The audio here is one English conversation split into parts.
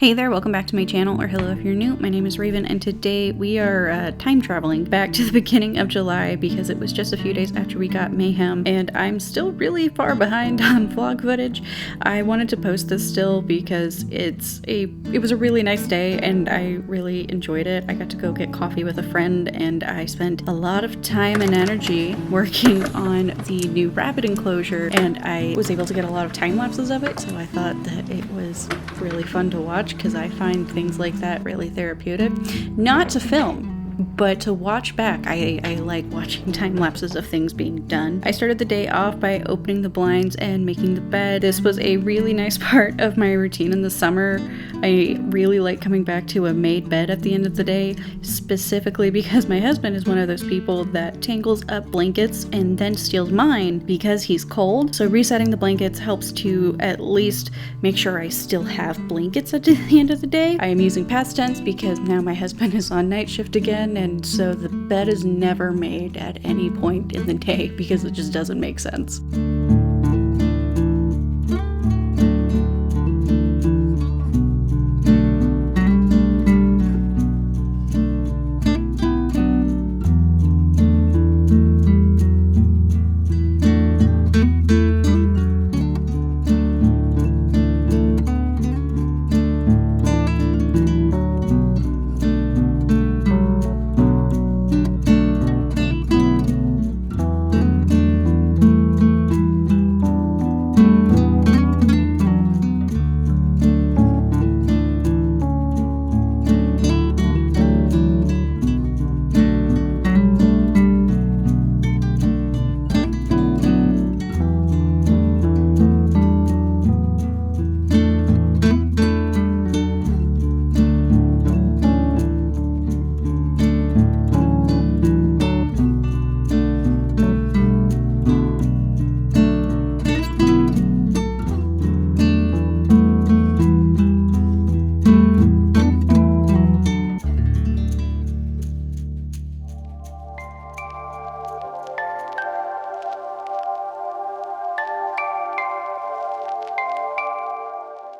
Hey there, welcome back to my channel, or hello if you're new. My name is Raven, and today we are time traveling back to the beginning of July because it was just a few days after we got Mayhem, and I'm still really far behind on vlog footage. I wanted to post this still because it was a really nice day and I really enjoyed it. I got to go get coffee with a friend, and I spent a lot of time and energy working on the new rabbit enclosure, and I was able to get a lot of time lapses of it, so I thought that it was really fun to watch because I find things like that really therapeutic. Not to film, but to watch back. I like watching time lapses of things being done. I started the day off by opening the blinds and making the bed. This was a really nice part of my routine in the summer. I really like coming back to a made bed at the end of the day, specifically because my husband is one of those people that tangles up blankets and then steals mine because he's cold. So resetting the blankets helps to at least make sure I still have blankets at the end of the day. I am using past tense because now my husband is on night shift again, and so the bed is never made at any point in the day because it just doesn't make sense.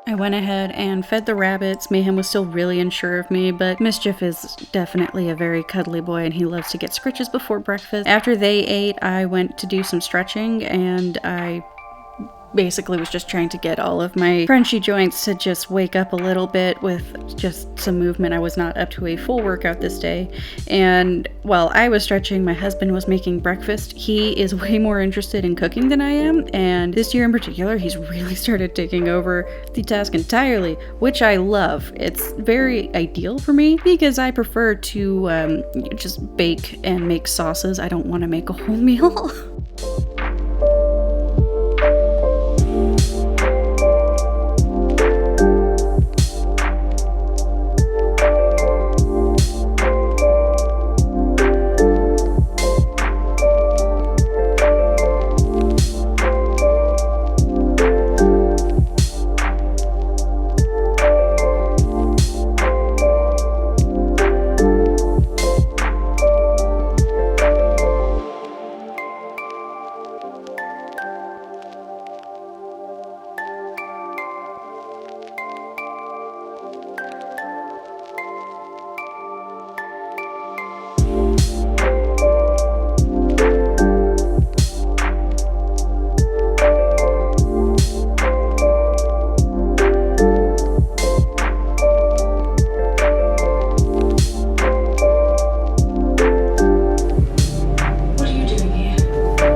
I went ahead and fed the rabbits. Mayhem was still really unsure of me, but Mischief is definitely a very cuddly boy and he loves to get scritches before breakfast. After they ate, I went to do some stretching, and I basically was just trying to get all of my crunchy joints to just wake up a little bit with just some movement. I was not up to a full workout this day, and while I was stretching, my husband was making breakfast. He is way more interested in cooking than I am, and this year in particular he's really started taking over the task entirely, which I love. It's very ideal for me because I prefer to just bake and make sauces. I don't want to make a whole meal.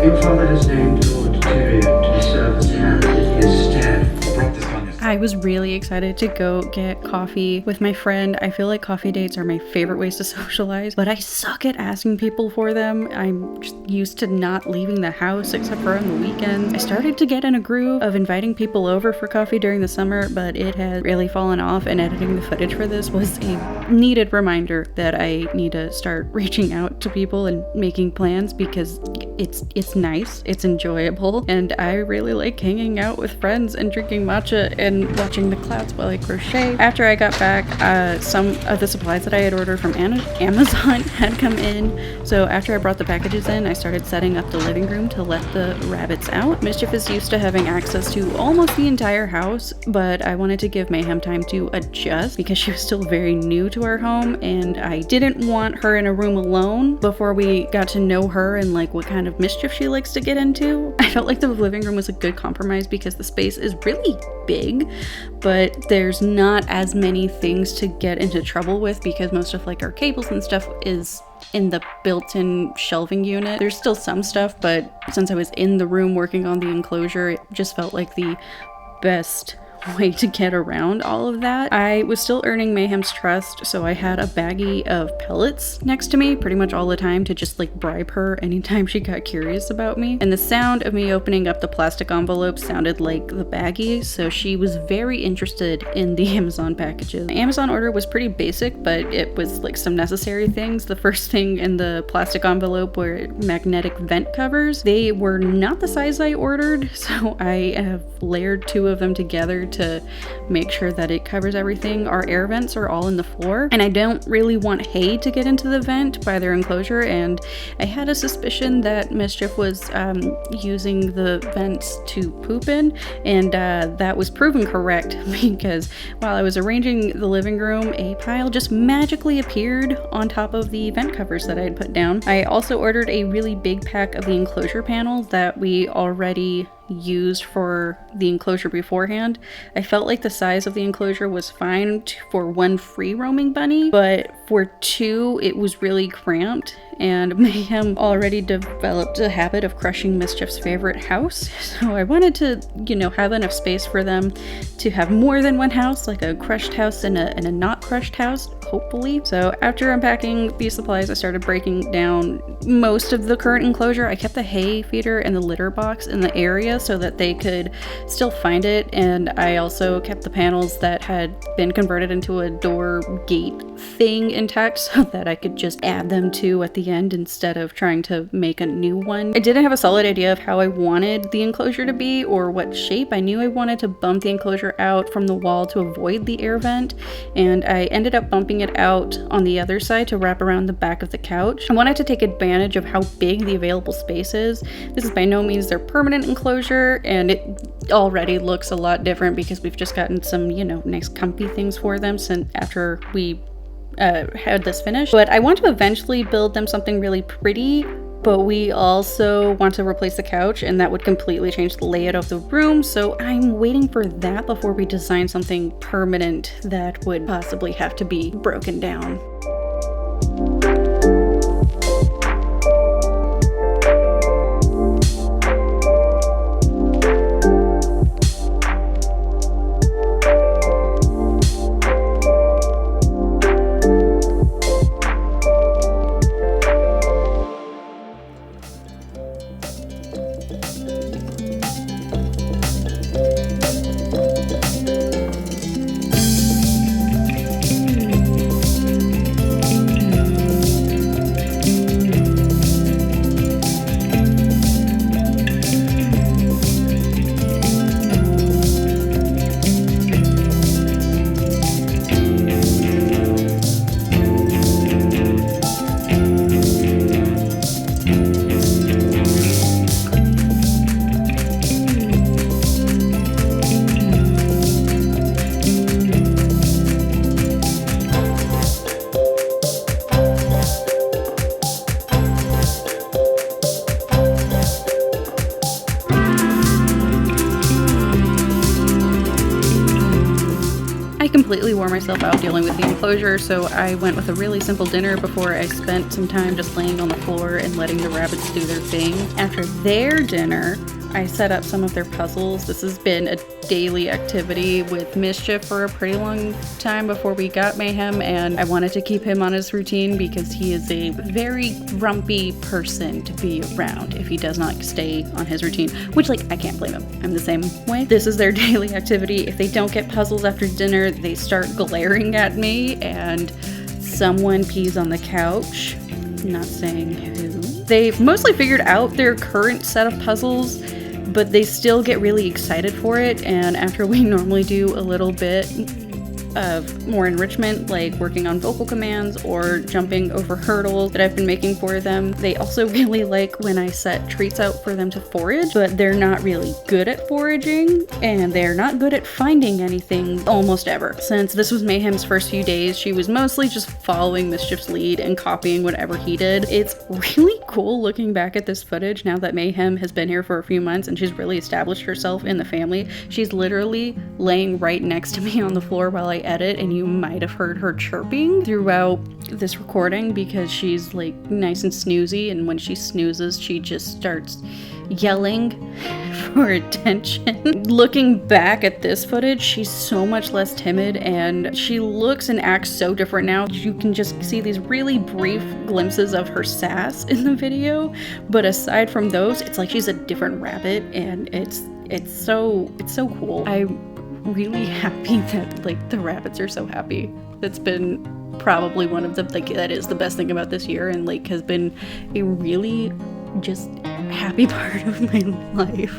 Your father has named Lord Tyrion to serve as hand in his stead. I was really excited to go get coffee with my friend. I feel like coffee dates are my favorite ways to socialize, but I suck at asking people for them. I'm just used to not leaving the house except for on the weekends. I started to get in a groove of inviting people over for coffee during the summer, but it has really fallen off, and editing the footage for this was a needed reminder that I need to start reaching out to people and making plans because it's nice, it's enjoyable, and I really like hanging out with friends and drinking matcha and watching the clouds while I crochet. After I got back, some of the supplies that I had ordered from Amazon had come in, so after I brought the packages in, I started setting up the living room to let the rabbits out. Mischief is used to having access to almost the entire house, but I wanted to give Mayhem time to adjust because she was still very new to our home, and I didn't want her in a room alone before we got to know her and like what kind of mischief she likes to get into. I felt like the living room was a good compromise because the space is really big, but there's not as many things to get into trouble with because most of like our cables and stuff is in the built-in shelving unit. There's still some stuff, but since I was in the room working on the enclosure, it just felt like the best way to get around all of that. I was still earning Mayhem's trust, so I had a baggie of pellets next to me pretty much all the time to just like bribe her anytime she got curious about me. And the sound of me opening up the plastic envelope sounded like the baggie, so she was very interested in the Amazon packages. The Amazon order was pretty basic, but it was like some necessary things. The first thing in the plastic envelope were magnetic vent covers. They were not the size I ordered, so I have layered 2 of them together to make sure that it covers everything. Our air vents are all in the floor, and I don't really want hay to get into the vent by their enclosure, and I had a suspicion that Mischief was using the vents to poop in, and that was proven correct because while I was arranging the living room, a pile just magically appeared on top of the vent covers that I had put down. I also ordered a really big pack of the enclosure panels that we already used for the enclosure beforehand. I felt like the size of the enclosure was fine for 1 free roaming bunny, but for 2 it was really cramped, and Mayhem already developed a habit of crushing Mischief's favorite house, so I wanted to, you know, have enough space for them to have more than 1 house, like a crushed house and a not crushed house, hopefully. So after unpacking these supplies, I started breaking down most of the current enclosure. I kept the hay feeder and the litter box in the area so that they could still find it, and I also kept the panels that had been converted into a door gate thing intact so that I could just add them to at the end instead of trying to make a new one. I didn't have a solid idea of how I wanted the enclosure to be or what shape. I knew I wanted to bump the enclosure out from the wall to avoid the air vent, and I ended up bumping it out on the other side to wrap around the back of the couch. I wanted to take advantage of how big the available space is. This is by no means their permanent enclosure, and it already looks a lot different because we've just gotten some, you know, nice comfy things for them since after we had this finished. But I want to eventually build them something really pretty, but we also want to replace the couch, and that would completely change the layout of the room, so I'm waiting for that before we design something permanent that would possibly have to be broken down. Completely wore myself out dealing with the enclosure, so I went with a really simple dinner before I spent some time just laying on the floor and letting the rabbits do their thing. After their dinner, I set up some of their puzzles. This has been a daily activity with Mischief for a pretty long time before we got Mayhem, and I wanted to keep him on his routine because he is a very grumpy person to be around if he does not stay on his routine, which, like, I can't blame him. I'm the same way. This is their daily activity. If they don't get puzzles after dinner, they start glaring at me, and someone pees on the couch. not saying who. They've mostly figured out their current set of puzzles, but they still get really excited for it, and after we normally do a little bit of more enrichment, like working on vocal commands or jumping over hurdles that I've been making for them. They also really like when I set treats out for them to forage, but they're not really good at foraging, and they're not good at finding anything almost ever. Since this was Mayhem's first few days, she was mostly just following Mischief's lead and copying whatever he did. It's really cool looking back at this footage now that Mayhem has been here for a few months and she's really established herself in the family. She's literally laying right next to me on the floor while I edit, and you might have heard her chirping throughout this recording because she's like nice and snoozy, and when she snoozes she just starts yelling for attention. Looking back at this footage, she's so much less timid and she looks and acts so different now. You can just see these really brief glimpses of her sass in the video, but aside from those, it's like she's a different rabbit, and it's so cool. I'm really happy that like the rabbits are so happy. That's been probably one of the, like, that is the best thing about this year, and like has been a really just happy part of my life.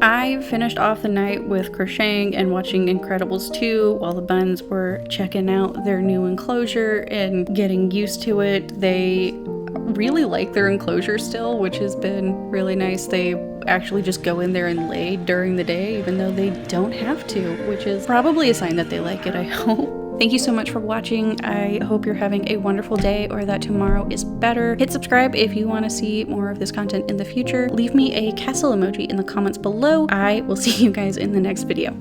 I finished off the night with crocheting and watching Incredibles 2 while the buns were checking out their new enclosure and getting used to it. They really like their enclosure still, which has been really nice. They actually just go in there and lay during the day, even though they don't have to, which is probably a sign that they like it, I hope. Thank you so much for watching. I hope you're having a wonderful day, or that tomorrow is better. Hit subscribe if you want to see more of this content in the future. Leave me a castle emoji in the comments below. I will see you guys in the next video.